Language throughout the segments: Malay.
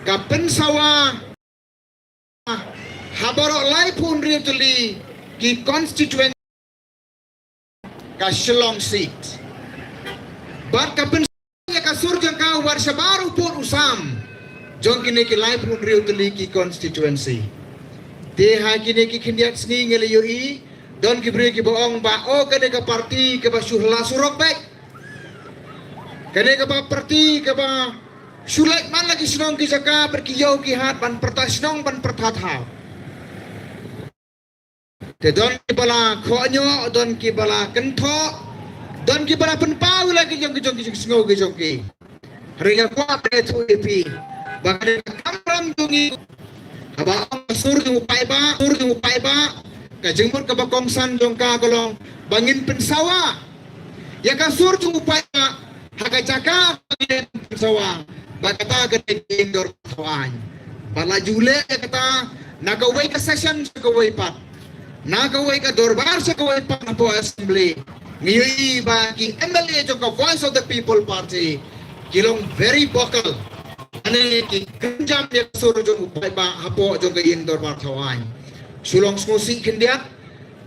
Kapen sawa habarok lai pun ria tuli ki constituent ka Shillong seat. Bat kapen ya kasur jang ka warsha baru pun usam. Jong kini ki lai pun ria tuli ki constituency. Deha kini ki kindiat sni ngeli yoi don ki beri ki boong ba o kene ka parti ke ba suhla surok baik. Kene ka ba parti ke ba sulit man lagi senong ki saka berkiyau ki hat ban perta senong ban pertatha. Te don ki bala khonyo don ki bala kentho don ki bala penpau lagi jong ki sengo ki jong ki. Ringa kwa pe tu epi. Bakane kamram tungi haba sur ki upai ba ka jengmur ka bakongsan jong ka kolong bangin pensawa. Ya ka sur ki upai ba haka caka bangin pensawa. Bakata kata indoor kawan. Bala jule kata nagaway ka session sa kaway pat. Nagaway ka dorbar sa kaway pat na po assembly. Ngayon ba ki MLA jong ka Voice of the People Party kilong very vocal. Ani ki kenjam dia suruh jong upay ba hapo jong ka indoor bar kawan. Sulong smusi kendiat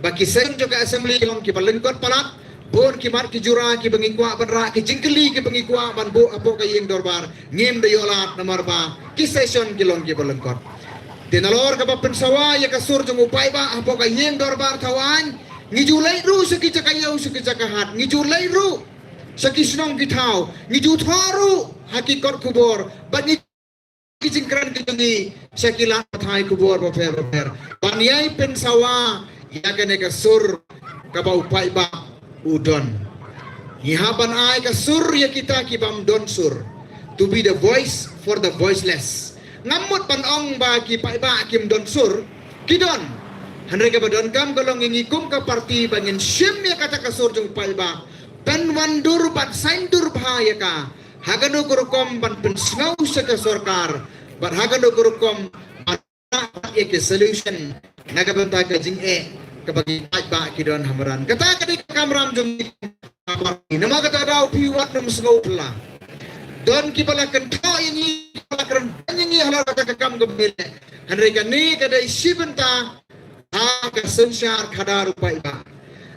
baki sen jong ka assembly kilong ki balengkot palat. Bon ki mar ki jura ki bangikwa banra ki jingkeli ki bangikwa ban bo apo ka indoor bar ngim de yolat nomor ba ki session kilong ki balengkot. Dinalor ka pensawa ya kasur jong upay ba apo ka indoor bar kawan. Ngijulay ru sa ki cakayaw sa ki cakahat. Ngijulay ru sa ki sinong gitaw. Ngijutharu hakikot kubor. Bat ni kijingkran kituni sa kilang patay kubor baper. Banyay pensawa ya kene kasur ka ba upay ba udon. Ihaban ay kasur ya kita kibam don sur. To be the voice for the voiceless. Ngamut panong ba ki pa iba kim don sur. Kidon. Handre ka ba don kam golong ngikum ka parti bangin sim ya kata kasur jung pa iba. Pen wandur bat saindur bahaya ka. Hagano kurukom ban pensngaw sa ka sorkar. Bat hagano kurukom bat ya ke solution. Nagabanta ka jing kabagi ba kidon hamaran kata kadi kamram jung nama kata daw piwat nam snopla don ki pala kentho ini pala kran ini hala ka kam gabile hanre kani kada isibenta ha ka sensyar khadar upai ba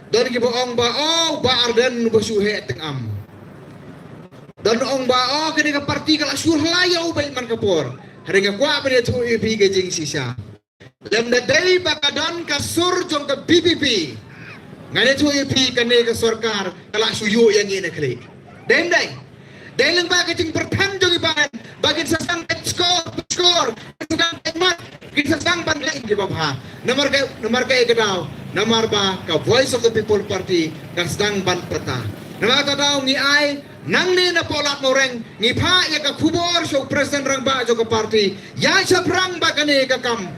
don ki boong ba ba arden basuhe tengam don ong ba kadi ka parti kala surlayo bai man kapor hanre ka kwa ba tu ipi gajing sisa Lem na day bakadon kasur jong ka BBP. Ngane tu ipi kane ka sorkar kala suyo yang ina kali. Dem day. Day lang ba kating pertan jong iban bagin sa sang score. Tukang emat kita sang bandai di bawah. Nomor ka ikadaw. Nomor ba ka Voice of the People Party ka sedang ban peta. Nomor ka daw ni ay nang ni na polat moreng ni pa ya ka kubor so presiden rang ba jong ka party. Ya sa prang ba kane ka kam.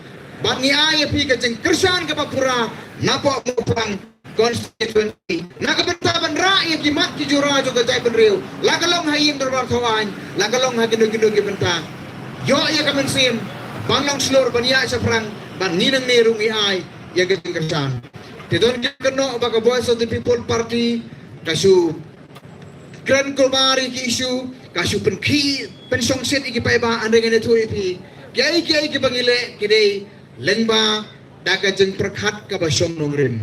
Bat ni ay pi ka jeng kersan ka papura napo mo pang constituency nakabentaban rakyat ki mat ki jura jo ka jay benriu lagalong hayim dorbar thawan lagalong hagino ki benta yo ya ka mensim banglong slor bania sa prang ban ninang nerung ay ya ka jeng kersan tidon ki keno ba ka Voice of the People Party kasu Grand Kulmari ki isu kasu pensong set iki paiba ande ngene tu ipi kiai ki bangile kidei lengba daga jeng perkhat ka basyong nongrim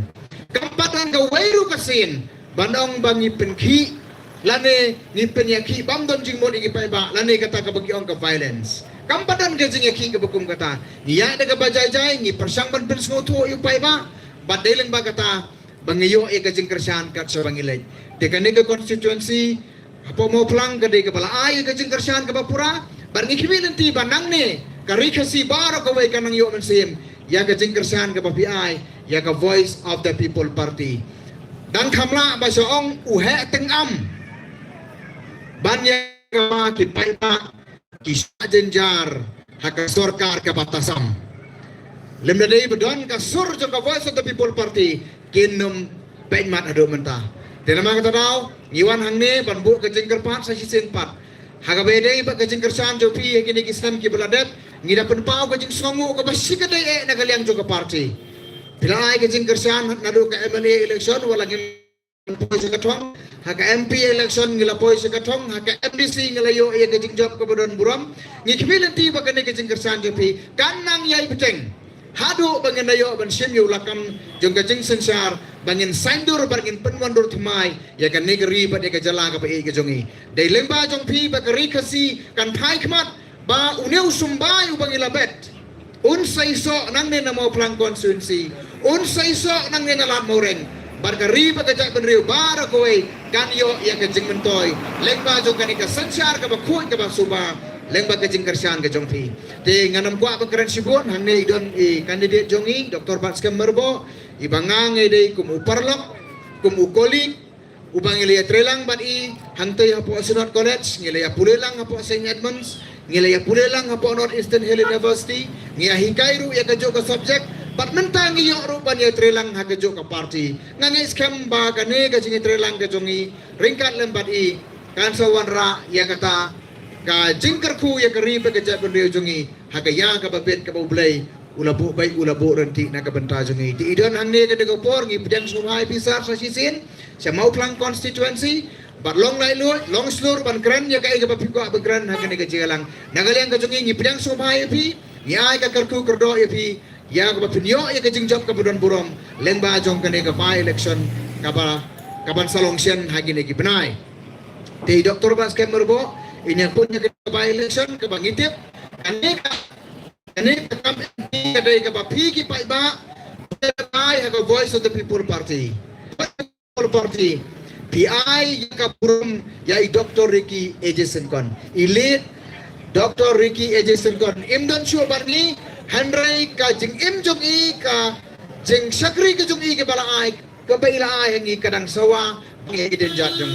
kampatan ka wairu kasin bandong bangi penkhi lane ni penyaki bam don jing mon igi paiba lane kata ka bagiong ka violence kampatan ka jeng yaki ka bakum kata niya daga bajay ni persang ban pensmo to yu paiba badeleng ba kata bangiyo e ka jeng kersan kat sa bangilay de kanega constituency apo mo plang ka de ka bala ay ka jeng kersan ka bapura barngi kiminanti banang ni karikasi baro kaway ka ng yoman sim ya ka jingkersan ka papiay ya ka Voice of the People Party dan kamla ba soong uhe tengam banya ka kitay pa kisah jenjar haka sorkar ka batasam lemda day bedon ka sur ka Voice of the People Party kinum penmat ado menta dinama kata daw iwan hangne banbu ka jingkerpat sa sisin pat hagabede ba ka jingkersan jopi kini kisam ki beladet ngira penpau ka jing songo ka basi ka day nagaliang jo ka party bila ay ka jing kersan nado ka MLA election wala poi sekatong haka MP election ngila poi sekatong haka MDC ngila yo ya kejing job kemudian buram ngikbilan ti bakane kejing kersan jepi kanang yai peteng hadu bangin dayo ban sim yu lakam jong kejing sensar bangin sandur bangin penwandur timai ya kan negeri ba de kejala ka pai kejongi dei lemba jong pi bakari kasi kan thai khmat ba uneu sumbai ubangila bet unsai so nang ne namo plang konstituensi unsai so nang ne nalat moreng barkari pagajak benriu bara kowe kan yo ya kejing mentoy lengba jong kanika sanchar ka bakhuy ka suba lengba kejing kersian ke jongpi te nganam kwa pengkeren sibun hangne idon kandidat jongi Dr. Baskem Merbo ibangang ide kum uparlok kum ukolik ubang ilaya trelang bat hangtay hapo Sunod College ngilaya pulelang hapo St. Edmunds ngilaya pulelang hapo Northeastern Hill University ngia hikairu ya kejo ka subject bat mentang iyo rupan ya trelang hakejo ka party ngangi scam ba kane ka jingi trelang ke jongi ringkat lembat kan sawanra ya kata ka jingkerku ya kari pagajat benriu jongi hagaya ka babet ka bublay ulabu bay ulabu renti na ka benta jongi ti idon hangne ka de por ngi pidang sumai pisar sa sisin sa mauplang constituency bat long lai lu long slur ban kran ya ka ka papiko bagran hagane ka jigalang nagaliang ka jongi ngi pidang sumai pi ya ka karku kerdo ya pi ya ka pinyo ya ka jingjop ka budon burom lengba jong kane ka by election ka ba kaban salong sian hagine ki benai ti Dr. Baskem Merbo ini punya by election ke bangitip aneka kam kadai ka bapi ki pai ba pai ha voice of the people party PI ka purum yai Dr. Ricky Ejeson kon elite Dr. Ricky Ejeson kon imdon shu barni handrai ka jing im jong ka jing sakri ka jong ke bala ai ka baila ai hangi kadang sawa ngi den jat jong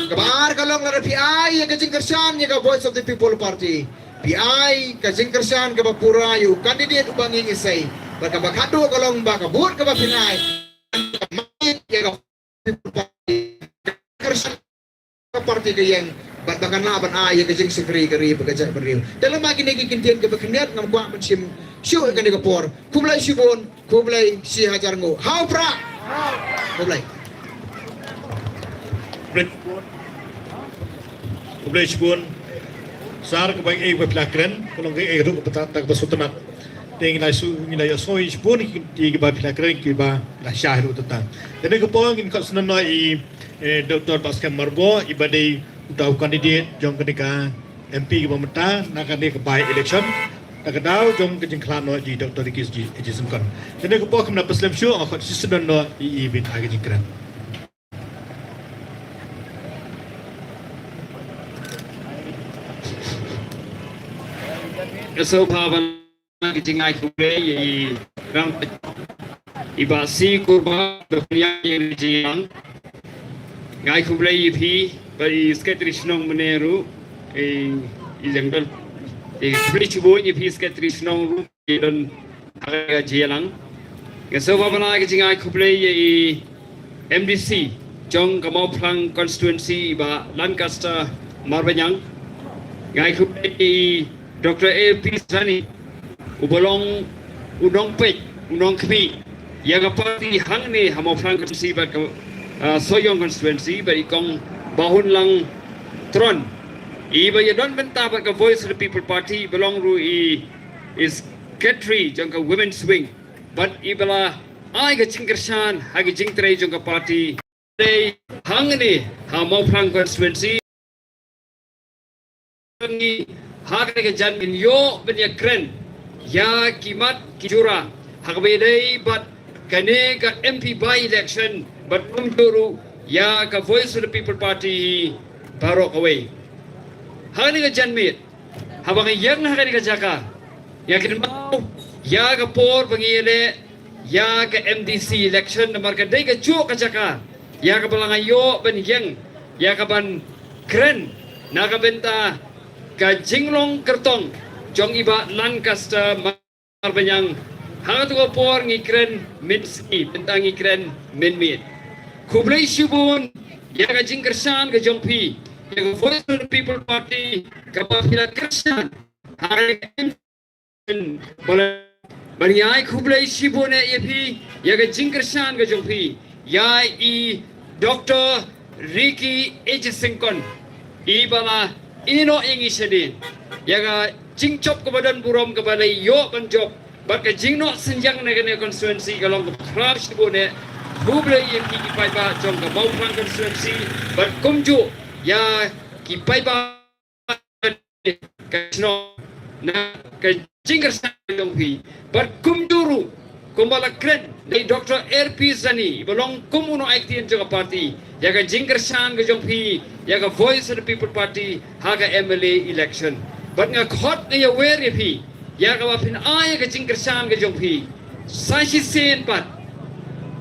kabar kalong lara PI ya kajing kersan ya ka voice of the people party PI kajing kersan ka bapura yu kandidat ubangi ngisay baka bakado kalong baka buat ka bapinay ya ka people party kersan ka party kayang bat bakan laban ay ya kajing sekri kari bagajak beriu dalam lagi negi kintian ka baknet ngam kwa mensim syu ka ni kapor kublai sibon kublai si hajar ngo how pra kublai Kublai sibun sar ke bang ek pelakren kalau ek ruk petat tak basutnak ting la su nila yo soi sibun ki ke ba pelakren ki ba la syahru tentang jadi ke pong in kosna no Dr. Baskem Merbo ibadai utau kandidat jong ketika MP ke pemeta nak ke by election tak dau jong ke jengklan no di Dr. Ricky Ejeson kon jadi ke pong kena peslam syu akot sistem no bin agi jengkran Kesopavan kejingai kublai ram ibasi kurba berpunya yang dijang ngai kublai ipi bagi sketrishnong meneru izangdol kublai cubo ipi sketrishnong ru don harga jelang kesopavan kejingai kublai MDC jong kamau plang constituency ba Lancaster Marbanyang ngai kublai Dr. A.P. Sani ubolong udong pej udong kpi yang parti hang ni hamau plang konstituensi bat soyong konstituensi bat ikong bahun lang tron iba ya don benta bat ka voice of the people party belong ru is Katri jong ka women's wing bat ibala ai ka cingkersan hagi jingtre jong ka parti day hang ni hamau plang konstituensi ni hak ke jan min yo benya kren ya kimat kijura hak bedai bat kane ka MP by election bat umturu ya ka voice of the people party barok away hak ke jan mit habang yang hak ke jaka ya kinmau ya ka por bangile ya ka MDC election namar ka dai ka chu ka jaka ya ka balangayo ben yang ya ka ban kren na ka benta ka jinglong kertong jong iba Lancaster Marbanyang hangat ko por ngikren minsi bentang ngikren minmit kublai sibun ya ka jingkersan ka jongpi ya ka voice of the people party ka pila kersan hangat banyai kublai sibun ya pi ya ka jingkersan ka jongpi ya Dr. Ricky Ejisengkon ibala ino ingi sedin yaga jingchop kebadan burom kepada yo banjop baka jingno senjang negane konstituensi kalong crash bone buble yang ki pai ba jong ka mau prang konstituensi bat kumju ya ki pai ba ka sno na ka jingker sa jong pi bat kumjuru kumbala kren dari Dr. RP Zani belong kumuno aktiin juga parti yaga jingker sang ke jongpi yaga voice of the people party haga MLA election but nga khot nga aware pi yaga wapin aya ke jingker sang ke jongpi sashi sen pat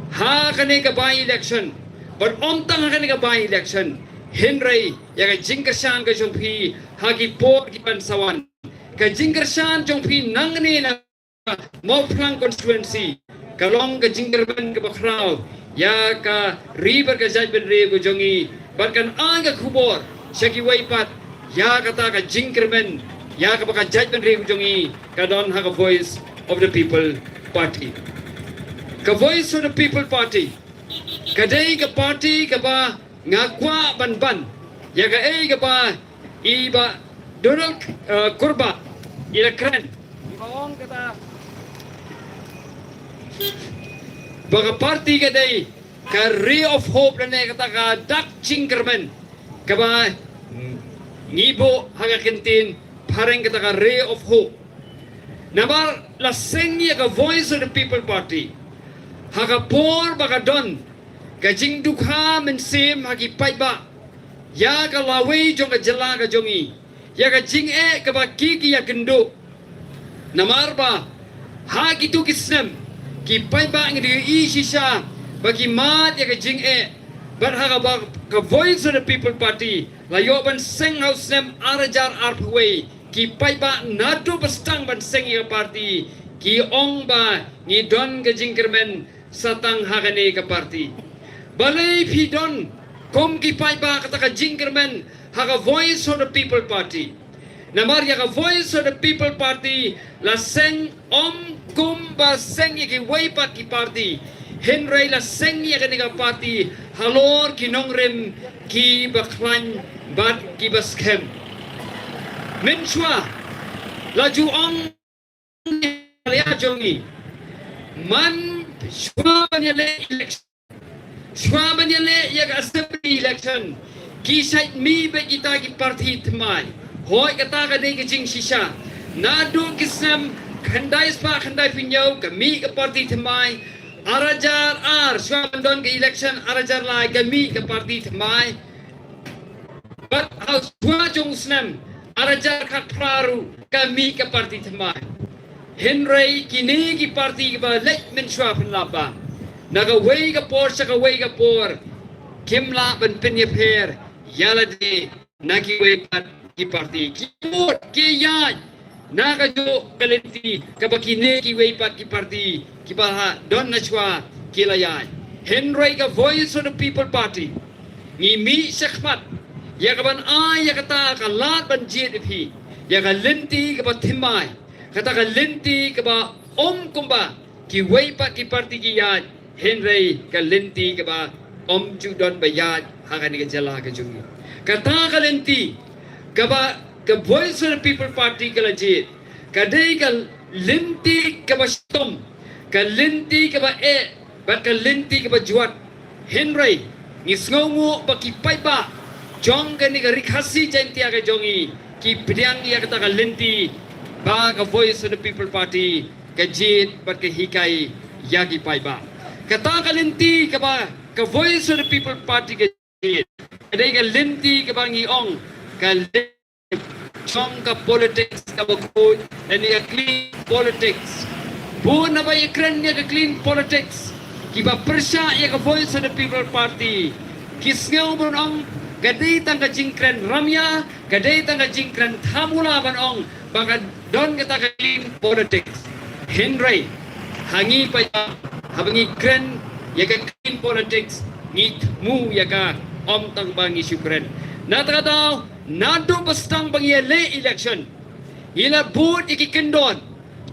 haga ne ka by election but omtang haga ne ka by election Henry yaga jingker sang ke jongpi hagi por ki pansawan ka jingker sang jongpi nangne na mau prang konstituensi kalong ke jingkerban ke bakrau ya ka river ke jajben re go jongi bahkan aga kubor syaki waipat ya kata ka jingkerban ya ka baka jajben re go jongi ka don ha ka voice of the people party ka voice of the people party kadai ka party ka ba ngakwa ban ya ka ka ba iba Donald kurba ila kren kaong kata baka party ka day ka ray of hope na kata ka dak jingkerman ka ba ngibo haga kintin parang kata ka ray of hope nabar laseng ya ka voice of the people party haga por baka don ka jing dukha men sim hagi pai ba ya ka laway jong ka jala ka jongi ya ka jing ka ba kiki ya kendo namar ba hagi tu kisnem ki pai ba ngi di shisha bagi mat ya ka jing bar ha ka voice of the people party la yo ban seng house nem arajar arpway ki pai ba nado bastang ban seng ya party ki ong ba ngi don ka jingkermen satang ha ne ka party balai phi don kom ki pai ba kata ka jingkermen ha ka voice of the people party namar ya ka voice of the people party la seng kum ba seng ki waipat ki party Henry la seng ya ka party halor ki nongrem ki baklan bat ki baskem menchwa la juang ya jongi man shwa banyale election shwa banyale ya ka assembly election ki sait mi be kita ki party tmai hoi kata ka dei ke jing shisha nadu kisam khandai spa khandai pinyau kami ke parti thamai arajar ar swandon ke election arajar lai kami ke parti thamai but house dua jong snam arajar khat praru kami ke parti thamai Henry kini ki parti ke ba lek men shwa penlapa naga wei ke por saka wei ke por kimla ben penye per yala de naki wei pat ki parti ki mot ki yai naga jo kalenti kabakine ki wei pat ki parti ki baha don nachwa ki layai Henry ka voice of the people party ni mi sakmat ya ka ban ai ya kata ka lat ban JDP ya ka lenti ka ba thimai kata ka lenti ka ba kumba ki wei pat ki parti ki yai Henry ka lenti ka ba ju don ba yai ha ka ni ka jala ka jungi kata ka lenti kaba ka voice of the people party ka lajit kadai ka linti ka ba stom ka linti ka ba bat ka linti ka ba juat Henry ni sngongo ba ki pai ba jong ka ni ka rikhasi jainti ka jongi ki pdiang ya ka linti ba ka voice of the people party ka jit bat ka hikai ya ki pai ba kata ka linti ka ba ka voice of the people party ka jit kadai ka linti ka ba ngi ong chong ka politics ka bakod and ya clean politics bu na ba ikran ya ka clean politics ki ba persya ya ka voice of the people party kisngau bon ong gadai tang ka jingkran ramya gadai tang ka jingkran thamula ban ong baka don kita ka clean politics Henry hangi pa habangi kran ya ka clean politics ni mu ya ka om tang bangi syukran natakataw nado bastang bangyele election ila bud ikikendon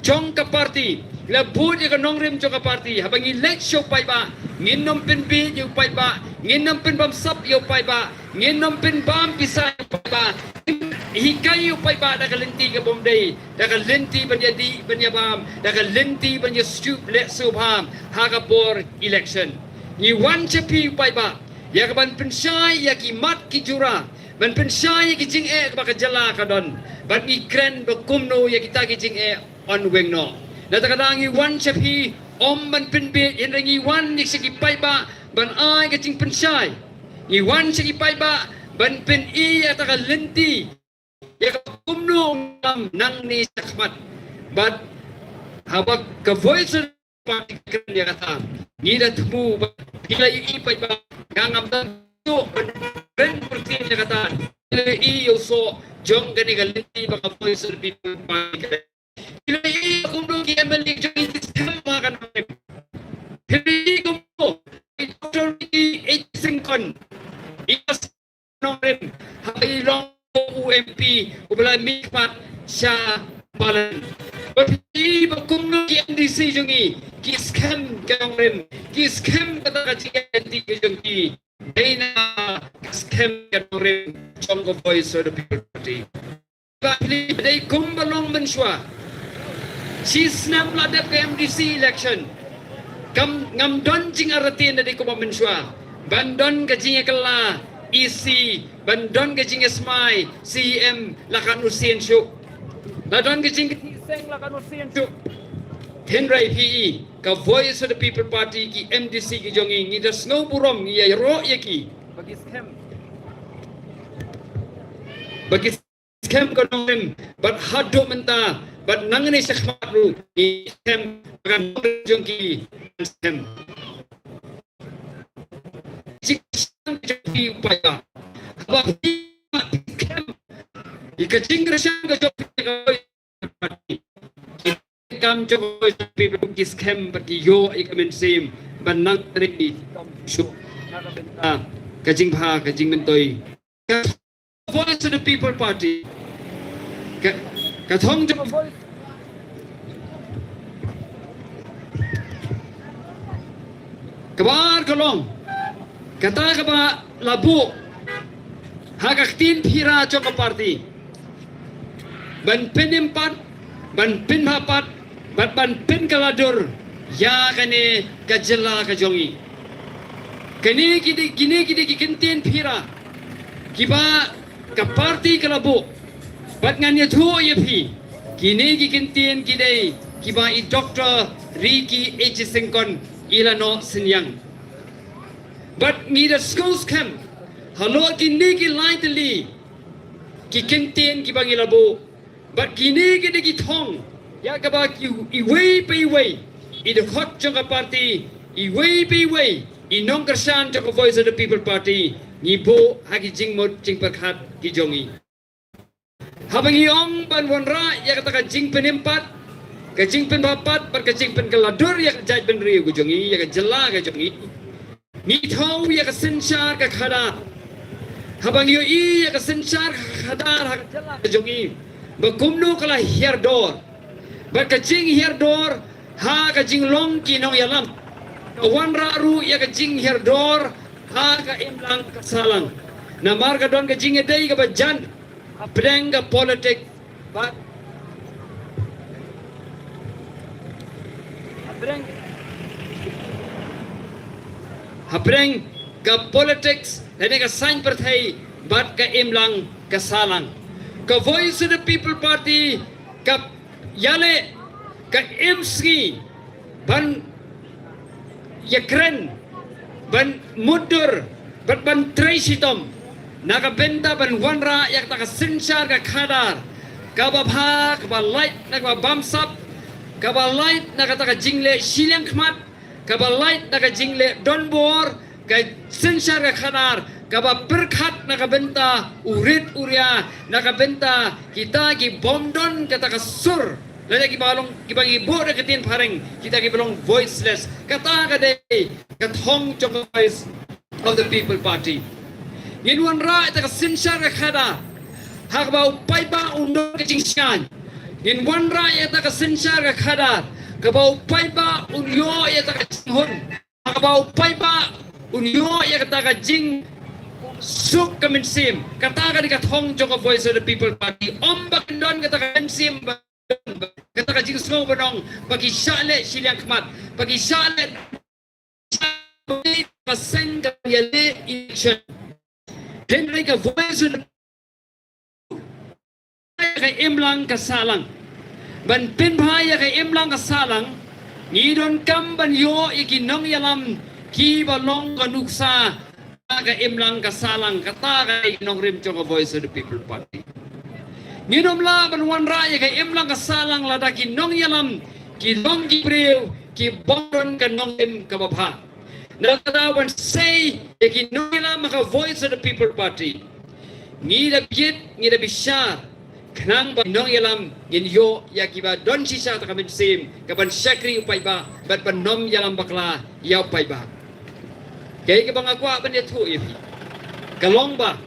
chong ka party ila bud ikanongrim chong ka party habang election pa ba ngin nom pen bi yu pai ba ngin nom pen bam sap yu pai ba ngin nom pen bam pisa yu pai ba hikai yu pai ba da kalenti ka bom dei da kalenti banya di banya bam da kalenti banya stup le subham ha ka por election ni wan chapi yu pai ba ya ka ban pensai ya ki mat ki jura ban pensai ki jing e ka jala ka don ban ni kren ba kumno ya kita ki jing e on weng no na ta kadang i wan chapi om ban pen be in ringi wan ni sigi pai ba ban ai ka jing pensai i wan sigi pai ba ban pen i ya ta ka lenti ya ka kumno nang ni sakmat but habak ka voice party kren ya kata ni da tumu bila i pai ba ngam ta tu ben perti ya kata i yo so jong gani ka lenti ba ka voice people party bila i kumno ki emeli jong i sistema kan hindi kumno Dr. Ricky Singkon ikas nongren hai long UMP ubala mikmat sya palan tapi bakumno ki NDC jongi ki scam kanongren ki scam kata ka NDC jongi dena scam kanongren chong ko voice of the people party bali dai kumbalong menswa si snam ladap ke MDC election kam ngam don jing aratin dari ko menswa bandon ka jing kala EC bandon ka jing smai CM lakan usien syuk bandon ka jing seng lakan usien syuk Henry PE ka voice of the people party ki MDC ki jongi ni da snow burom ni ya ro yaki bagi scam ko nongin but hado menta but nangani sakmaru ni scam kan jongi scam Jopi upaya, abang scam, ikacing resang ke jopi kam jopi jopi scam bagi yo ikamen sim banang teri syuk kacing pha kacing mentoi voice of the people party kathong jo voice kabar kolong kata kaba labu hagaktin phira cho ka party ban penimpat ban pinhapat ban pin kaladur ya kane kajela kajongi kini kidi kintin phira kiba ka party kalabu bat nganya thu yepi kini kintin kidai kiba I Dr. Ricky H. Singkon ilano sinyang but ni the schools camp halo kini ki lightly ki kintin ki bangi labo but kini ki thong ya ka ba ki iway pe way I the hot jong party iway pe way I nong kersan jong voice of the people party ni bo hagi jing mod jing perkhat ki jongi habangi ong ban wonra ya kata ka jing penimpat ka jing penpapat par ka jing pen kaladur ya ka jai pen riu ku jongi ya ka jela ka jongi ni thau ya ka sensar ka khada habang yo I ya ka sensar ka khadar ha ka jongi ba kumno kala here door ba ka jing here door ha ka jing long ki nong yalam wan ra ru ya ka jing here door ha ka imlang ka salang na mar ka don ka jing dei ka ba jan breng ka politic ba Habreng ka politics dan ka sign partai bat ka imlang ka salang ka voice of the people party ka yale ka MC ban yakren ban mudur ban tresitom nakabenta ban wanra yak taka sensar ka khadar ka babha ka ba light na ka bamsap ka ba light na ka taka jingle silang khmat ka ba light na ka jingle donbor ka sensar ka khadar ka ba perkhat na ka benta urit uria na ka benta kita ki bomdon ka taka sur lagi balong kibangi bo na katin pareng kita ki balong voiceless kata ka day ka thong chong voice of the people party Ginwan ra ita ka sensar ka khada hakba upay ba undo ka jingsyan Ginwan ra ita ka sensar ka khada ka ba upay ba unyo ita ka jinghon Akabau pai ba unyo ya kata ka jing suk kaminsim kata ka dikatong jong voice of the people party ombak don kata ka minsim kata ka jing snow banong bagi syale siliang kemat bagi syale pasang ka yale election then like a voice of the kay imlang kasalang ban pinbhaya kay imlang kasalang ngidon kam ban yo ikinong yalam ki balong kanuksa ka imlang kasalang kata kay nong rim chong voice of the people party nginom la ban wan raya kay imlang kasalang lada kinong yalam ki dong gibril ki bondon kanong im kababha nagtadawan say ikinong yalam maka voice of the people party ngida biyet ngida bisyar kenang ba nong yalam yin yo ya kiba don sisa ta kamin sim kaban syakri upai ba bat panom yalam bakla ya upai ba kay ke bang akwa ban tu ifi kalong ba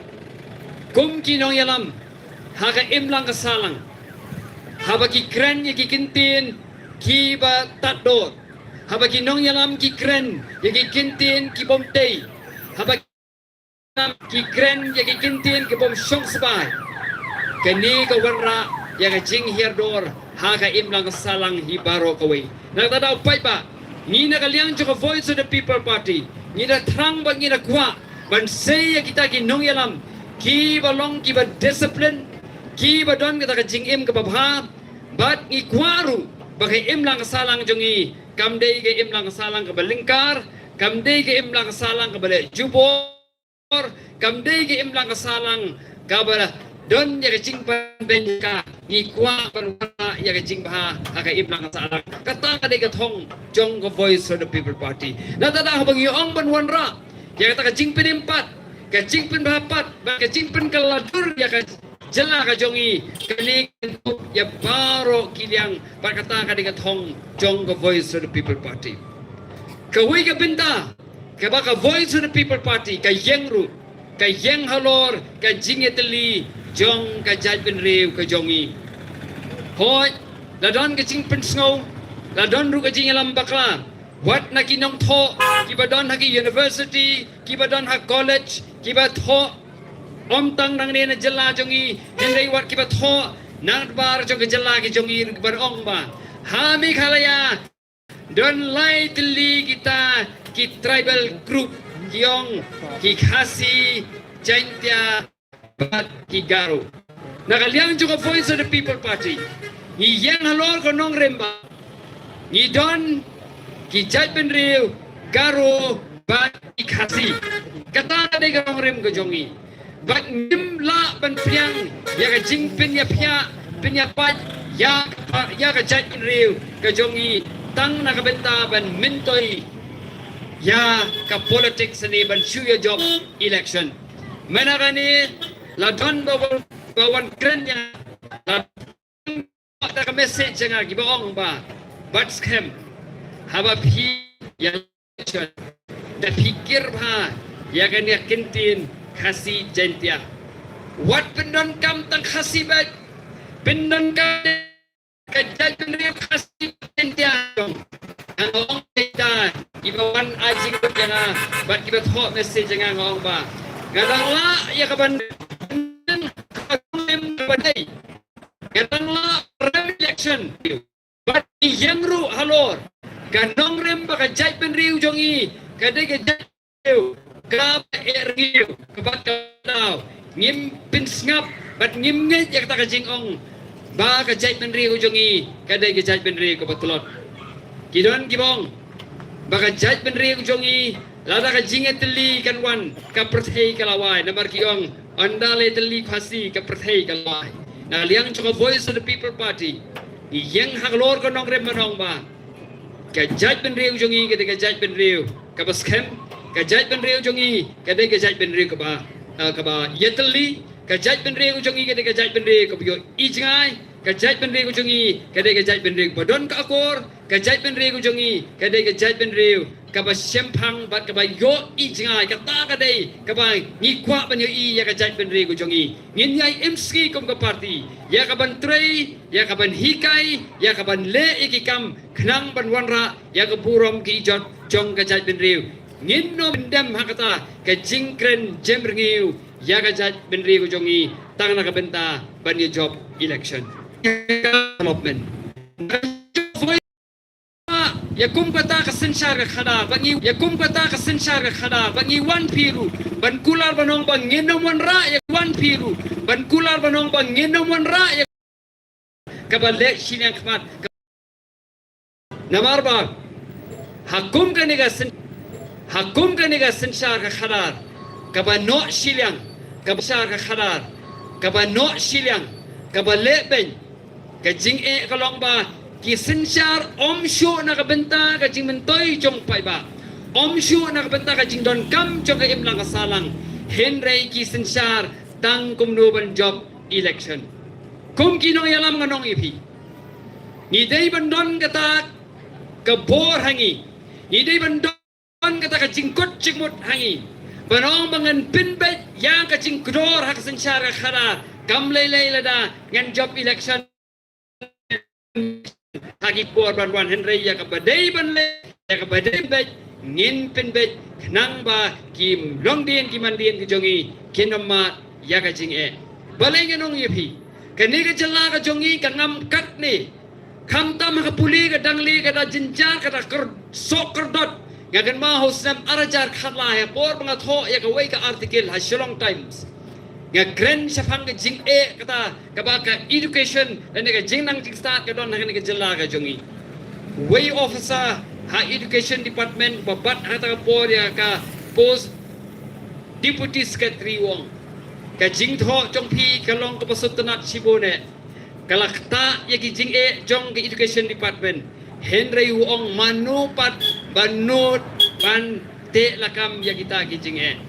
kum ki nong yalam ha ka imlang kasalang ha ba ki kren ya ki kintin ki ba tadot ha ba ki nong yalam ki kren ya ki kintin ki bomtei ha ba ki kren ya ki kintin ki bom syong sbai kani ka warra ya ka jing hierdor ha ka imlang salang hibaro kawai nagtadaw pai ba ni na kaliang jo ka voice of the people party ni na trang ba ni na kwa ban say ya kita kinong yalam ki balong ki ba discipline ki ba don kita ka jing im ka babha bat ni kwaru ba ka imlang salang jongi kamdei ka imlang salang ka balingkar kamdei ka imlang salang ka bale jubor kamdei ka imlang salang ka bala don ya kecing penka ni kwa panwana ya kecing bah aka iblang sa alak kata ka de katong jong ko voice of the people party natada habang yung banwanra ya kata kecing penimpat kecing penbapat ba kecing penkaladur ya ka jela ka jongi kani ya baro kiliang kata ka de katong jong ko voice of the people party kawi ka binta ka ba ka voice of the people party ka yengru ka yeng halor ka jingeteli jong ka jaj ben rew ka jongi hoy la don ka ching pen snow la don ru ka jing alam bakla wat na kinong tho ki ba don ha ki university ki ba don ha college ki ba tho om tang nang ne na jala jongi hendai wat ki ba tho nang bar jong ka jala ki jongi bar ong ba ha mi khalaya don lai tli kita ki tribal group kiong ki khasi jaintia bat kigaro nakaliang juga voice of the people party ni yang halor ko nong remba ni don ki jaj ben rew garo bat ikasi kata de nong rem ko jongi bat nim la ban priang ya ka jing pen ya pya pat ya ka jaj ben rew ka jongi tang na ka benta ban mintoi ya ka politics ni ban shuya job election menagani ladon bawan kerennya ladon ada message yang gibong ba but scam haba pi ya da pikir ba ya kan ya kintin khasi jentia what pendon kam tang khasi ba pendon ka kajal pendon khasi jentia ang kita ibawan aji ko jana but kiba thok message yang ngong ba gadang la ya kaban badai gadang la election but yang ru halor ganong rem baka jai pen riu jongi kadai ke jai riu ka riu kabat kau ngim pin ngap bat ngim nge ya kata kajing ong ba ka jai pen riu jongi kadai ke jai pen riu kabat telot kidon kibong baka jai pen riu jongi lada ka jinget teli kan wan ka perthei kalawai namar kiong andale teli khasi ka perthei kalawai na liang choka voice of the people party yang haglor ko nong rem manong ba ka jaj ben riu jongi ka jaj ben riu ka baskem ka jaj ben riu jongi ka jaj ben riu ka ba yeteli ka jaj ben riu jongi ka jaj ben riu ka yo ijngai ka jaj ben riu jongi ka jaj ben riu badon ka akor ka jaj ben riu jongi ka jaj ben riu ka ba sempang bat ka ba yo ijngai ka ta ka dei ka ba ni kwa ban yo I ya ka jaj ben riu jongi ngin yai MC kom ka party ya ka ban trei ya ka ban hikai ya ka ban le ikikam knang ban wanra ya ka burom ki jot jong kajat ben riu ngin no bendam hakata ka jingkren jem ringiu ya kajat ben riu jongi tang na ka benta ban ye job election movement ya kum kata ka sensar ka khada bangi ya kum kata ka sensar ka khada bangi wan piru ban kular banong bang ngin no wan ra ya wan piru ban kular banong bang ngin no wan ra ya kabale sinyang khmat Namar ba hakum ka niga sensar ka khadar kaba no silyang kaba sar ka khadar kaba no silyang kaba leben ka jing e kalong ba ki sensar om shu na ka benta ka jing mentoy jong pai ba om shu na ka benta ka jing don kam jong ka imlang ka salang henrei ki sensar tang kum no ban job election kum kinong yalam nganong ipi ni dei bandon kata kabor hangi idai bandon kata ka jingkot jingmut hangi banong bangan pinbet yang ka jingkdor hak sensar ka khara kam lei lada ngan job election hagi por ban henrei ya ka badai ban le ya ka badai bet ngin pinbet nang ba kim longdien ki mandien ki jongi kinama ya ka jing e balai nganong yepi kani ka jala ka jongi ka ngam kat ni Kamta maka puli ka dangli ka da jinjar ka da sok kerdot ngagan ma hosnam arajar khatla ya por mga tho ya ka way ka article ha Shillong Times nga grand sa phang ka jing e kata ka ba ka education and ka jing nang jing start ka don nga ka jala ka jongi way officer ha education department babat ha ta por ya ka post deputy secretary wong ka jing tho jong phi ka long ka pasut tanak sibone kalakta ya ki jing e jong ke education department henry uong manupat banut ban te lakam ya kita ki jing e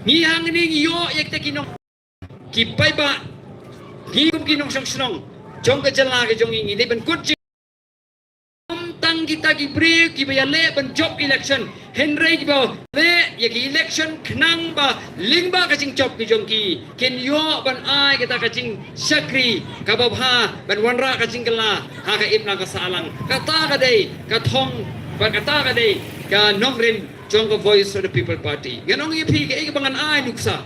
ni hang ni yo ya kita kinong ki pai ba ki kum kinong song snong jong ke jala ke jong ingi de ban kut tang kita ki bre ki ba le ban job election henry ki ba le ya ki election knang ba lingba ka jing job ki jong ki ken yo ban ai kita ka jing sakri ka ba bha ban wanra ka jing kala ha ka ipna ka salang kata ka dei ka thong ba kata ka dei ka nongrin jong ka voice of the people party ganong ipi ka ik bangan ai nuksa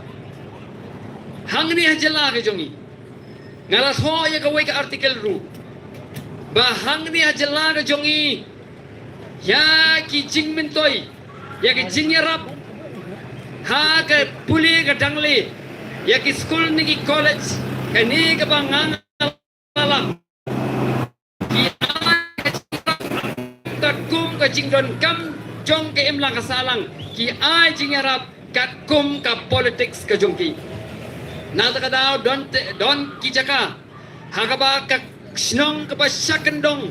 hang ni hajala ka jongi ngala tho ya ka way ka article ru bahang ni hajala ka jongi ya ki jing mentoy ya ki jing yarap ha ka puli ka dangli ya ki school ni ki college ka ni ka bangang alam ki ka kum ka jing don kam jong ka imlang ka salang ki ai jing yarap ka kum ka politics ka jongki nata ka daw don ki jaka ha ka ba ka snong ka ba sakandong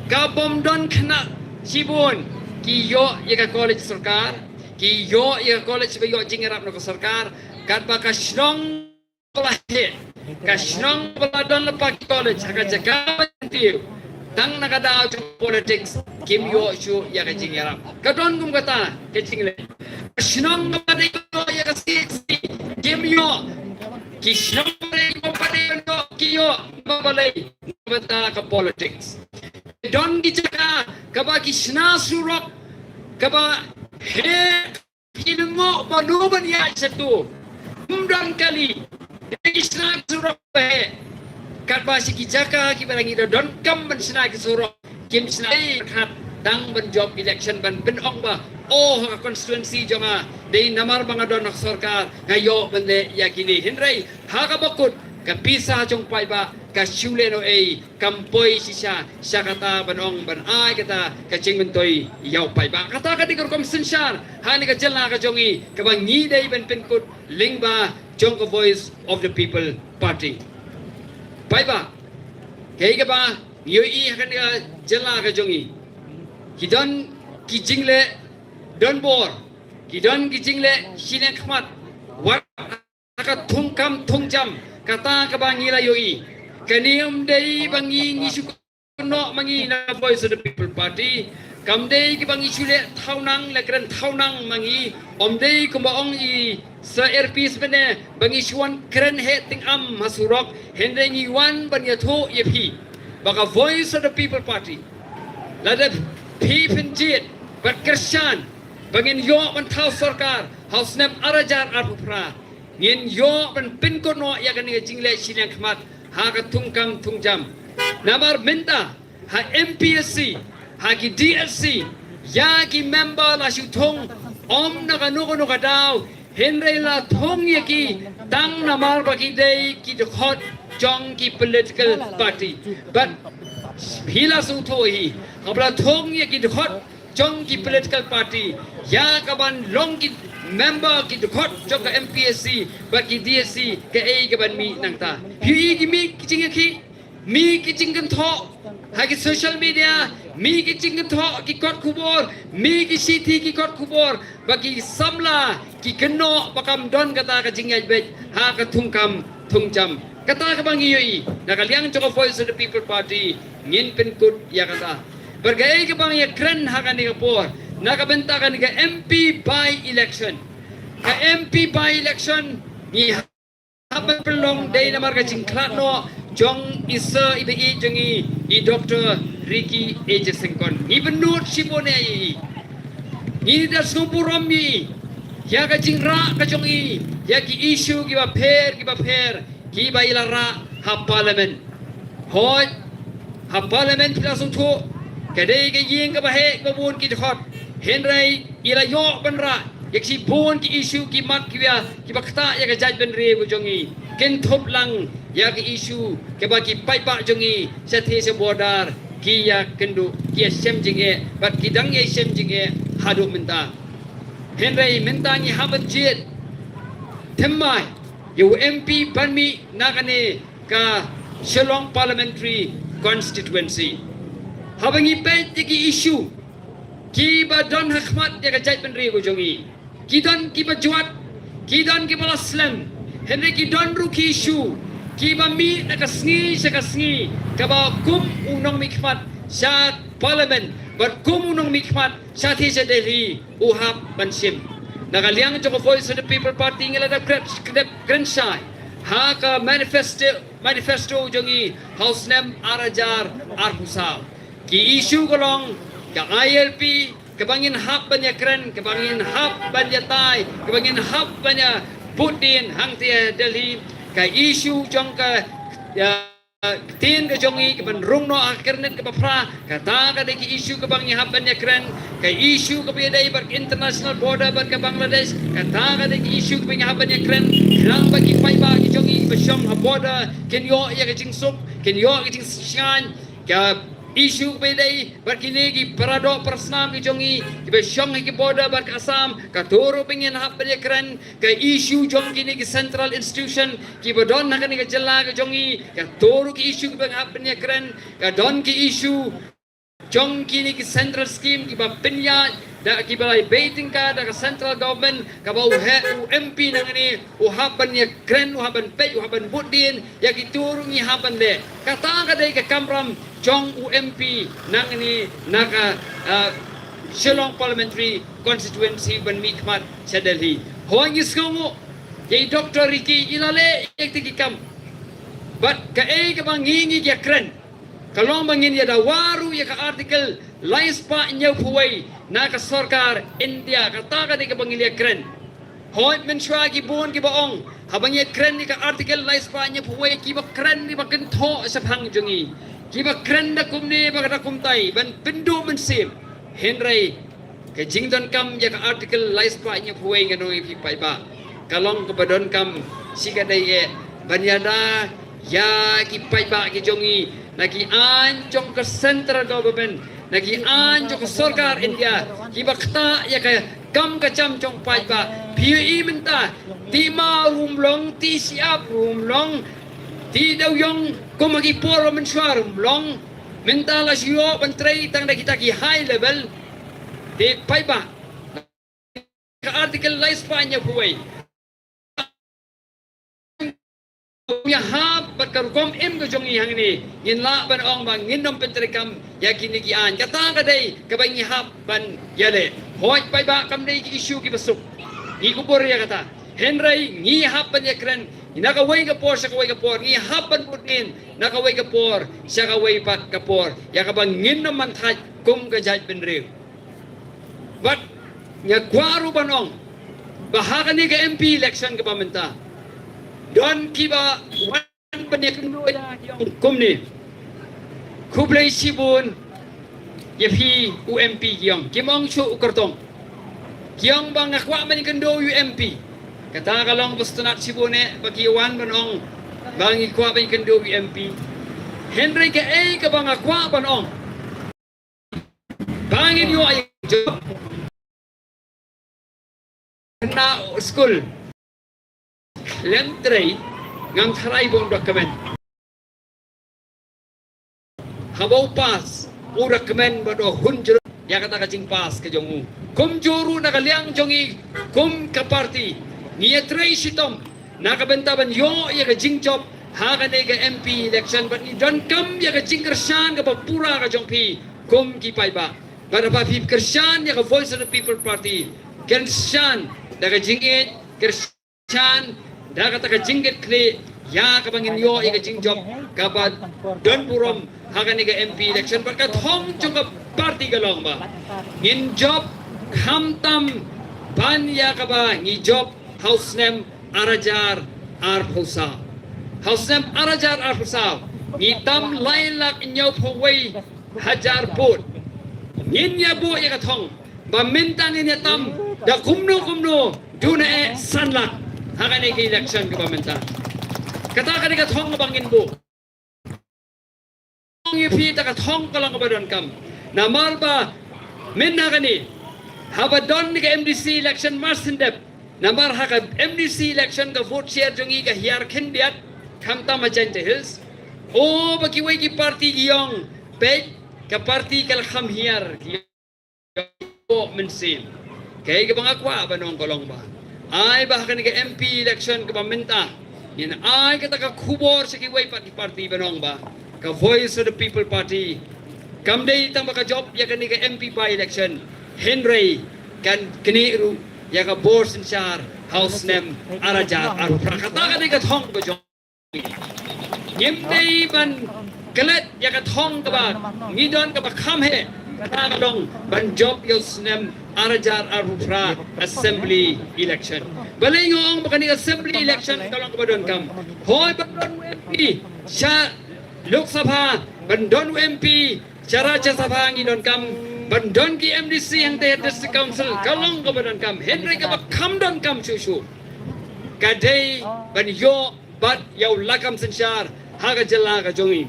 ka bom don kena sibun ki yo ya ka college sarkar ki yo ya college ba yo jingarap no ka sarkar kat ba ka snong pala he ka snong pala don la pa college ka jaga tiu tang nakadaw sa politics kim yo shu ya ka jingarap ka don kum kata ka jingle snong ba de yo ya ka sixty kim yo ki snong ba de yo ki yo babalay bata ka politics don gijaka kaba kisna surok kaba he pinmo panuban ya satu umdan kali kisna surok he kaba si gijaka kibarangi don kam ban sna surok kim sna khat dang ban job election ban ong ba oh ka constituency jonga dei namar banga don sarkar ngayo bande yakini henry ha ka bakut kapisa jong pai ba ka shule no ei kampoi sisa sakata banong ban ai kata ka ching mentoi yau pai ba kata ka dikor kom sensar hani ka jela ka jongi ka bang ni dei ben penkut lingba jong ka voice of the people party pai ba kei ka ba yo i ka jela ka jongi kidon kijingle don bor kidon kijingle sinek khmat wat ka thungkam thungjam kata ka bangi la yoi kanium dei bangi ngisu no mangi na voice of the people party kam dei ki bangi chule thaunang la kran thaunang mangi om dei ko baong i sa earpiece bene bangi chuan kran he ting am masurok hende ngi wan ban ya tho yepi baka voice of the people party la de phi phin jit bat kersan bangin yo ban thau sarkar haus nem arajar arpra ngin yo ban pin ko no ya kan jingle silang khmat ha ka tungkam tungjam namar minta ha MPSC ha ki DSC ya ki member la shu thong om na ka no ko no ka daw Henry la thong ye ki tang namar ba ki dei ki de khot jong ki political party but hila su tho hi abla thong ye ki de khot jong ki political party ya ka ban long ki member ki de khot jong ka MPSC ba ki DSC ka e ka ban mi nang ta hi ki mi ki ching ki mi ki ching kan tho ha ki social media mi ki ching kan tho ki kot kubor mi ki city ki kot kubor bagi samla ki keno bakam don kata ka jingai bet ha ka thungkam thungjam kata ka bangi yoi nakaliang joko voice of the people party ngin pen kut ya kata bergai ka bang ya kren ha ka ni ka por nakabenta ka ni ka MP by election ka MP by election ni haban pelong day namar ka jingklat no jong isa ibi jongi I Dr. Ricky H. Sengkon ni benut sibone ni da sumpuram ni ya ka jingra ka jongi ya ki issue ki ba pher ki ba ilara ha parliament hoi ha parliament la sung thu ka dei ka ying ka ba he ka bun ki khot henrai ila yo banra yak si bun ki issue ki mat ki ba khata ya ka jaj ben re bu jongi ken thop lang ya ki issue ke ba ki pai pa jongi sa the se bodar ki ya kendu ki sem jinge bat ki dang ye sem jinge hadu minta henrai minta ni habat jet themmai yu MP banmi nakane ka Shillong parliamentary constituency habangi pe ki issue ki ba don hakmat ya ka jaj ben re bu jongi ki don ki ba juat ki don ki ba slam henry ki don ru ki issue ki ba mi na ka sngi ka ba kum unong mikmat sa parliament but kum unong mikmat sa thi sa Delhi uhap bansim nakaliang joko voice of the people party ngala da grand sai ha ka manifesto jongi house name arajar arhusau ki issue kolong ka ILP kebangin hap banya kren kebangin hap banya tai kebangin hap banya Putin hang tia Delhi ka issue jong ka tin ka jongi ka ban rung no akernet ka pra ka ta ka de ki issue ka bang hap banya kren ka issue ka bidai bar international border bar ka Bangladesh ka ta ka de ki issue ka bang hap banya kren rang ba ki pai ba ki jongi ba shong ha border ken yo ya ka jing sup ken yo ka jing shan ka issue bedai berkini ki parado persnam ki jongi ki be shong ki border bar Assam ka toro pengin hap be keren ka issue jong kini ki central institution ki bodon nakani ka jella ki jongi ka toro ki issue ki be hap be keren ka don ki issue jong kini ki central scheme ki ba penya da ki ba baiting ka da ka central government ka ba MP nangani haban ya kren haban pe haban budin ya ki toro ni haban de kata ka dei ka kamram jong UMP nangani naka Shillong parliamentary constituency ban mikmat sa Delhi hoang iskomo ye Dr. Ricky ilale ekti kam but ka ka bangingi ya kren kalong bangin ya da waru ya ka article lais pa nyau puwai naka sarkar India kata ka de ka bangil ya kren hoy men shwa ki bon ki baong habang ya kren ni ka article lais pa nyau puwai ki ba kren ni ba kentho sa phang jongi kiba keren da kumne ba da kumtai ban pindu men sim henry ke jingdon kam ya ka article lais pa nya puai ngano ipi pai ba kalong ke badon kam siga dai e banyada ya ki pai ba ki jongi naki an jong ke central government naki an jong ke sarkar India kiba kta ya ka kam ka cham jong pai ba PUE menta tima rumlong ti siap rumlong ti daw yung kumagi poro mensuarum long mentala siyo bantray tang na kita ki high level di paiba ka article lais pa niya buhay ya hab bat karukom im ko jong ihang ni yin la ban ong bang nginom pentrikam ya kinigian kata ka day kabang hab ban yale hoy paiba kam day ki issue ki basuk ni kubor ya kata henry ngi hab ban ya kren nakaway ka por sa kaway ka por ngi haban putin nakaway ka por sa kaway pat ka por ya kabang ngin naman khat kum ka jaj benrew but nya kwaru banong bahagan ni ke MP election ke pamenta don kiba wan banyak ya kum ni kublai sibun yapi UMP yang kimong chu ukartong yang bang akwa man kendo UMP kata kalong bustunat sibune bagi wan banong bang ikwa ban kendo UMP Henry ke ke bang akwa banong bangin yo ay job na school lentray ngam tharai bong dokumen habaw pas u dokumen bado hunjur ya kata kacing pas ke jongu kum juru nakaliang jongi kum ka party niya tray sitom nakabenta ban yo ya ka jingjob ha ka ne ka MP election but ni don kam ya ka jingkersan ka pura ka jongpi kum ki pai ba para pa pip kersan ya ka voice of the people party kersan daga jingit kersan daga taka jingit kli ya kabangin yo iga jingjob kabad don purom hagan iga MP election barka thong chunga party galong ba ngin job khamtam ban ya kaba ngi job house name arajar ar phosa house name arajar ar phosa ngi tam lailak nyau phowai hajar put ngin ya bo iga thong ba mintan ni tam da kumno duna sanlak hagan iga election ke pamenta kata ka thong bangin bo ngi ka thong kalang badon kam namal ba min hagani habadon ni ka MDC election marsindep namar haga MDC election ka vote share jongi ka hiar khendiat khamta Magenta Hills o baki wai ki party giyong pe ka party kal kham hiar o mensim kay ka bang akwa banong kolong ba ay ba ka ni ka MP election ka pamenta yan ay ka taka kubor sa kiway party banong ba ka voice of the people party kamday tang baka job ya ka ni ka MP by election Henry kan kiniru ya ka board sinsar house name arajar ar prakata ka ni ka thong ba job Nyimday ban kalat ya ka thong ka ba ngidon ka ba kham he Tagalong ban job yos nem arajar arufra assembly election balingong bakani assembly election kalong ka ba don kam hoy ban MP sa Lok Sabha ban don MP cara Raja Sabha ngidon kam ban don ki MDC yang te district council kalong ka ba don kam Henry ka ba kham don kam susu kadai ban yo bat yaw lakam sensar haga jala ka jongi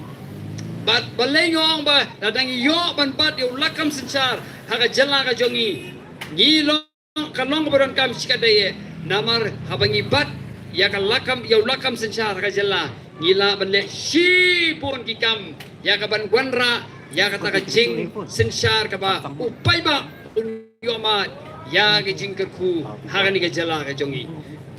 bat balengong ba dadang yo ban bat yaw lakam sensar haga jala ka jongi ngilong kalong baron kam sikadaye namar habangi bat ya ka lakam yaw lakam sensar haga jala ngila ban le shi pun ki kam ya ka ban gwanra ya ka taka jing sensar ka ba upay ba yo ma ya ka jing ku haga ni ka jala ka jongi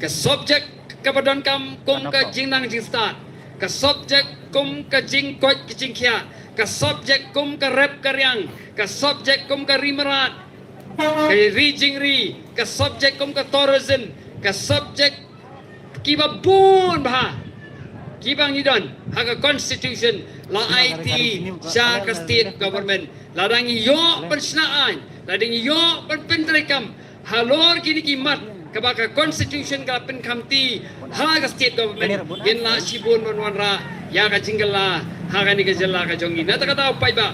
ka subject kapadon kam kum ka jing nang jing start ka subject kum ka jing kot ka jing kya ka subject kum ka rep karyang ka subject kum ka rimarat ka ri ri ka subject kum ka tourism ka subject kiba bun bah kibang idon haga constitution la IT sa ka state government ladang yo persnaan ladang yo pentrikam halor kini kimat kabaka constitution ka pen kamti haga state government yen la sibun manwanra ya ka jingala haga ni ka jalla ka jongi na ta ka pai ba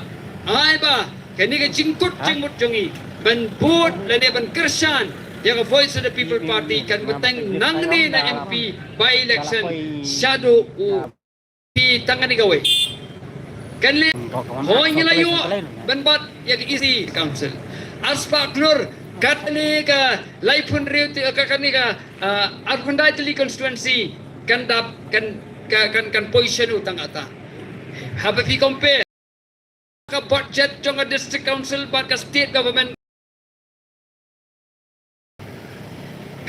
ai ba kani ka jingkut jingmut jongi ban bud lane ban kersan ya ka voice of the people party kan beteng nang ni na MP by election shadow u pi tangani gawe kan le hoy nilayo ban bat ya isi council aspa knur katni ka laipun riu ka kani ka Arpandai Tili constituency kan dap kan position utang ata have we compare ka budget jong district council but ka state government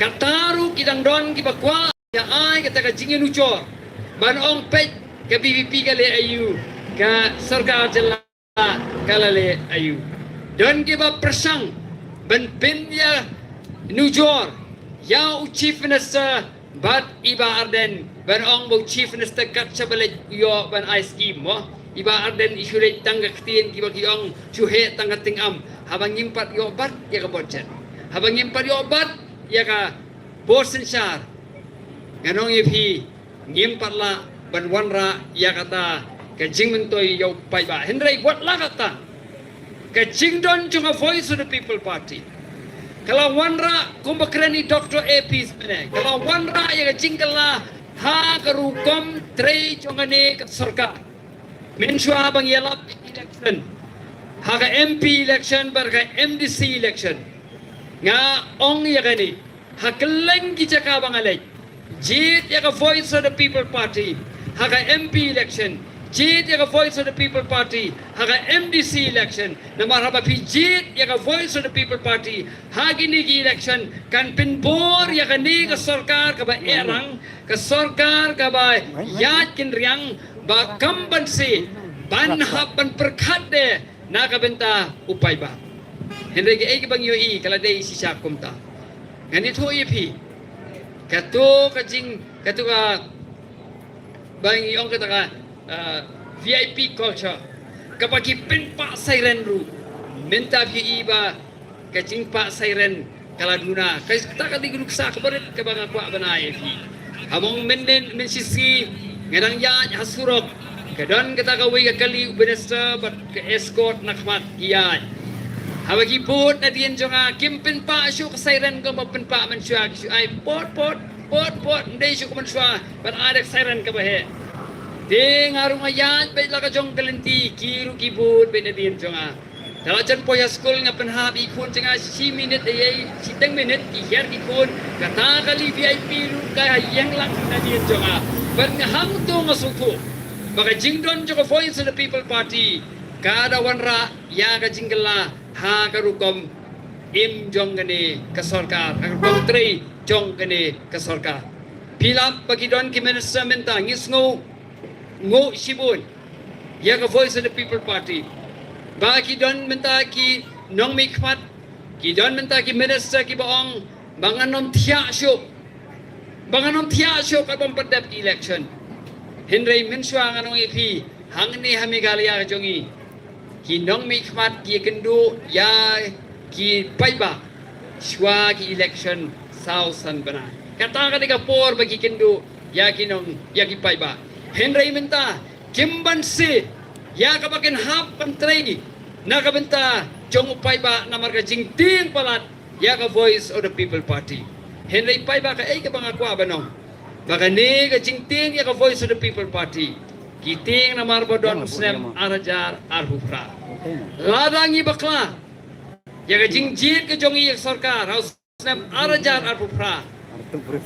kataru kidang don ki bakwa ya ai kata ka jingin ucor banong pet ka BBP ka le ayu ka sarkar jalla kala le ayu don ki ba persang ban pinya nujor ya chief minister bat iba arden ban ong bo chief minister kat chabale yo ban ice scheme mo iba arden isyure tangga ketin kiba kiong cuhe tangga tingam habang impat yobat ya ka bodjet habang impat yobat ya ka bosen syar nganong ipi ngimpat la banwanra ya kata ka jingmentoy yo pai ba hendrai buat la kata ka jingdon junga voice of the people party kalau wanra kumbakrani Dr. AP sebenarnya kalau wanra ya ka jingkala ha karukom tre jongane ka sarkar mensua bang yalap election ha ka MP election bar ka MDC election nga ong ya gani ha keleng ki jaka bang alai jit ya ka voice of the people party ha ka MP election jit ya ka voice of the people party ha ka MDC election na marhaba pi jit ya ka voice of the people party ha gini ki election kan pinbor ya ka ni ka sarkar ka ba erang ka sarkar ka ba yat kin riang ba kambansi banhap ban perkhat de na ka benta upay ba henry ke ay bang yoi kala day si sakom ta ganito ipi kato kajing kato ka bang iyong kata ka VIP culture kapag ipinpa siren ru menta iba kajing pa siren kaladuna kasi taka di gunuksa kabarit kabang akwa banay ipi hamong men sisi ngadang ya hasurok kadon kita kaway kali benesta bat ke escort nakmat iya hawagi put na diyan jonga kimpin pa syu kasairan ko mapin pa man syu ay pot ndai syu ko man syu bat ada siren ka bahe ding arung ayan bay la ka jong kalenti kiru kibut bay na diyan jonga dalajan po ya school nga panhabi kun jonga si minute ay si 10 minute iher di kun kata kali VIP ru ka yang lang na diyan jonga bat nga hangto nga suku baka jingdon joko voice of the people party kada wanra ya ka jingla ha karukom im jong gani ka sarkar karukom tre jong gani ka sarkar pilap bagi don ki minister menta ngisngo ngo sibun ya ka voice of the people party bagi don menta ki nong mikmat ki don menta ki minister ki baong banganom thia syuk ka pempadap election Henry mensua nganong ipi hang ni hamigalia jongi ki nong mikmat ki kendu ya ki paiba shwa ki election sausan bana kata ka por bagi kendu ya ki nong ya ki paiba Henry menta kimban si ya ka bakin hap pantrai na ka benta jong paiba na marga jingting palat ya ka voice of the people party Henry paiba ka ay ka bangakwa banong baka ni ka jingting ya ka voice of the people party kiting na marbodon snem arajar arhufra ladangi bakla ya ka jingjit ka jongi sarkar haus snem arajar arhufra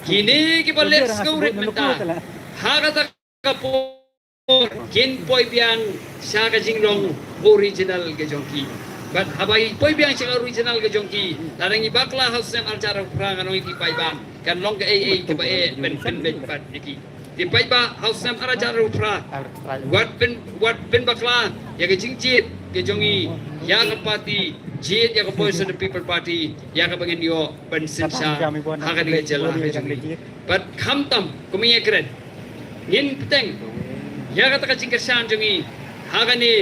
kini ki let's go rit menta hagata ka po kin poi biang sya ka jingrong original ka jongki but habai poi biang sya original ka jongki ladangi bakla haus snem arajar arhufra nganong iki paiban kan long ke ke ba ben pat iki di paiba haus nam arajar upra wat ben bakla ya ke jingjit ke jongi ya ke party jit ya ke voice of the people party ya ke bangen yo ben sinsa ha ka di jela but khamtam kumiye kren ngin peteng ya ka ta jingkersan jongi ha ka ni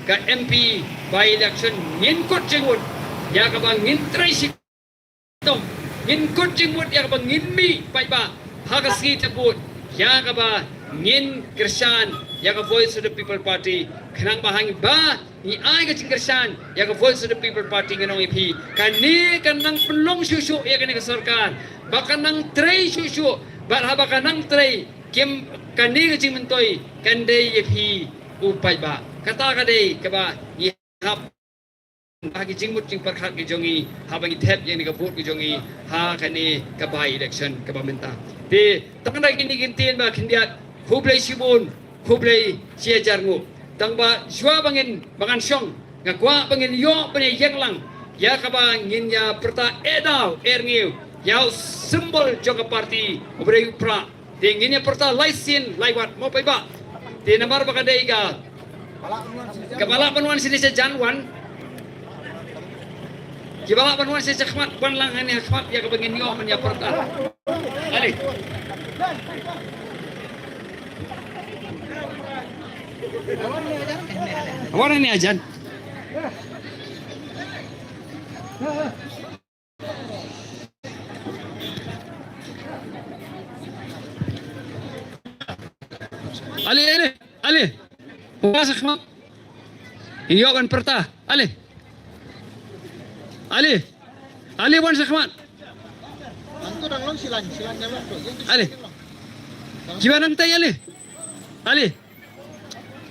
ka MP by election ngin kot jengut ya ka bang ngin tracy tong ngin kucing mut ya ba ngin mi pai ba hagasi tabut ya ka ba ngin kersan ya ka voice of the people party khnang bahang ba ni ai ka kersan ya ka voice of the people party nganong ipi kani kanang pelong susu ya kani ka sarkar baka nang tray susu ba baka nang tray kim kani ka jingmentoy kande ipi upai ba kata ka dei ka ba ni hap bagi jingmut jing perkhat ke jongi habang itep yang digabut ke jongi ha kani kabai election kabamenta di tangda gini gintin ba kindiat hublai sibun hublai siajar ngu tangba jua bangin bangan syong ngakwa bangin yo bani yang lang ya kabang ngin ya perta edau erngiu ya simbol joka parti obrei pra di ngin ya perta laisin laiwat mo paiba di namar bakadai ga kepala penuan sini sejanwan Kibala panuan si Jakhmat ban lang hani Jakhmat ya kabangin yo man ya perta. Ali. Awaran ni ajan. Ali. Pumasok mo. Iyawan perta. Ali, wan sakman. Angko dang long silang jalan tu. Ali. Jiwa nang tay Ali.